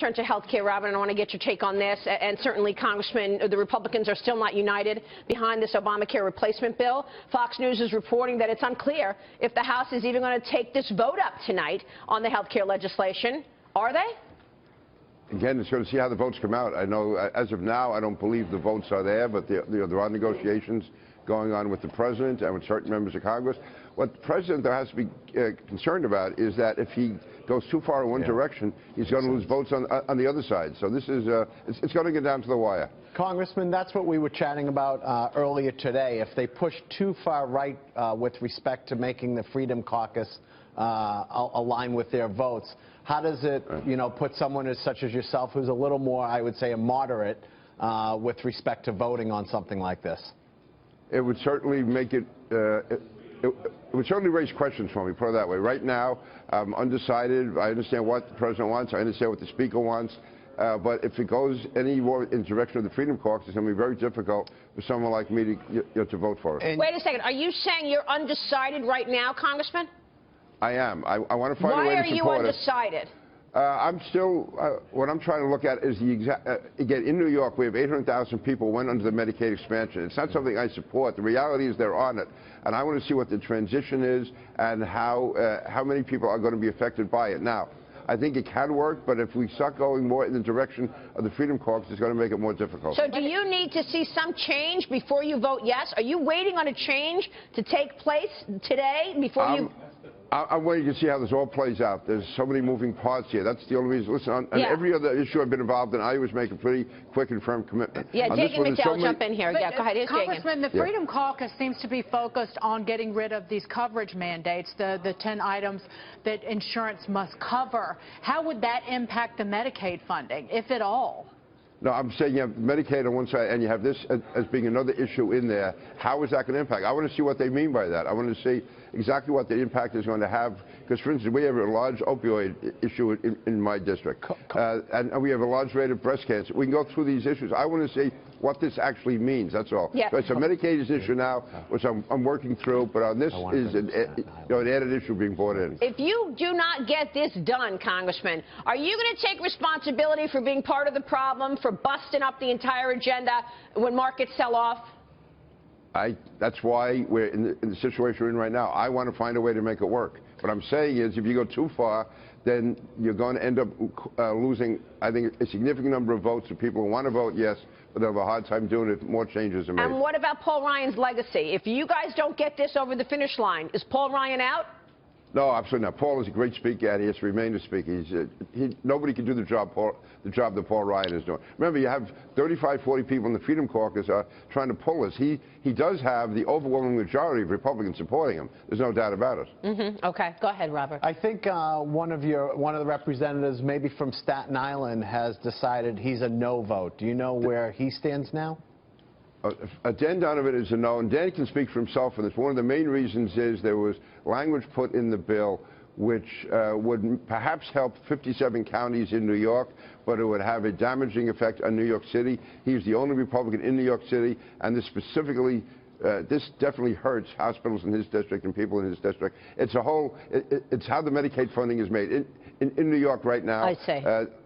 Turn to health care, Robin, and I want to get your take on this. And certainly, Congressman, the Republicans are still not united behind this Obamacare replacement bill. Fox News is reporting that it's unclear if the House is even going to take this vote up tonight on the health care legislation. Are they? Again, it's going to see how the votes come out. I know, as of now, I don't believe the votes are there, but there are negotiations going on with the president and with certain members of Congress. What the president, though, has to be concerned about is that if he goes too far in one direction, he's going to lose votes on the other side. So this is it's going to get down to the wire. Congressman, that's what we were chatting about earlier today. If they push too far right with respect to making the Freedom Caucus align with their votes, how does it, put someone such as yourself, who's a little more, I would say, a moderate with respect to voting on something like this? It would certainly make it. It would certainly raise questions for me, put it that way. Right now, I'm undecided. I understand what the president wants. I understand what the speaker wants. But if it goes any more in the direction of the Freedom Caucus, it's going to be very difficult for someone like me to vote for it. Wait a second. Are you saying you're undecided right now, Congressman? I am. I want to find a way to support it. Why are you undecided? I'm still, what I'm trying to look at is the exact, again, in New York, we have 800,000 people went under the Medicaid expansion. It's not something I support. The reality is they're on it. And I want to see what the transition is and how many people are going to be affected by it. Now, I think it can work, but if we start going more in the direction of the Freedom Caucus, it's going to make it more difficult. So do you need to see some change before you vote yes? Are you waiting on a change to take place today before you... I'm waiting to see how this all plays out. There's so many moving parts here. That's the only reason. Listen, on every other issue I've been involved in, I always make a pretty quick and firm commitment. Yeah, Jagan McDowell, jump in here. Yeah, go ahead. Congressman, the Freedom Caucus seems to be focused on getting rid of these coverage mandates, the 10 items that insurance must cover. How would that impact the Medicaid funding, if at all? No, I'm saying you have Medicaid on one side and you have this as being another issue in there. How is that going to impact? I want to see what they mean by that. I want to see exactly what the impact is going to have. Because, for instance, we have a large opioid issue in my district. And we have a large rate of breast cancer. We can go through these issues. I want to see what this actually means. That's all. Yeah. So Medicaid is an issue now, which I'm working through. But on this is an added issue being brought in. If you do not get this done, Congressman, are you going to take responsibility for being part of the problem, for busting up the entire agenda when markets sell off? That's why we're in the situation we're in right now. I want to find a way to make it work. What I'm saying is if you go too far, then you're going to end up losing, I think, a significant number of votes of people who want to vote yes, but they'll have a hard time doing it if more changes are made. And what about Paul Ryan's legacy? If you guys don't get this over the finish line, is Paul Ryan out? No, absolutely not. Paul is a great speaker, and he has to remain a speaker. Nobody can do the job that Paul Ryan is doing. Remember, you have 35, 40 people in the Freedom Caucus are trying to pull us. He does have the overwhelming majority of Republicans supporting him. There's no doubt about it. Okay. Go ahead, Robert. I think one of the representatives, maybe from Staten Island, has decided he's a no vote. Do you know where he stands now? Dan Donovan is a no, and Dan can speak for himself on this. One of the main reasons is there was language put in the bill which would perhaps help 57 counties in New York, but it would have a damaging effect on New York City. He's the only Republican in New York City, and this specifically, this definitely hurts hospitals in his district and people in his district. It's it's how the Medicaid funding is made. In New York right now, I see.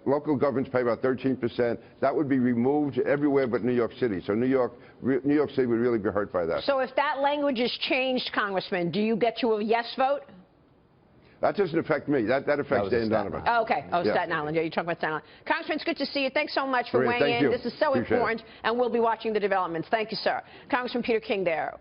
Local governments pay about 13%. That would be removed everywhere but New York City. So New York City would really be hurt by that. So if that language is changed, Congressman, do you get to a yes vote? That doesn't affect me. That affects Dan Donovan. Oh, okay. Oh, yeah. Staten Island. Yeah, you're talking about Staten Island. Congressman, it's good to see you. Thanks so much for weighing in. This is so important, and we'll be watching the developments. Thank you, sir. Congressman Peter King there.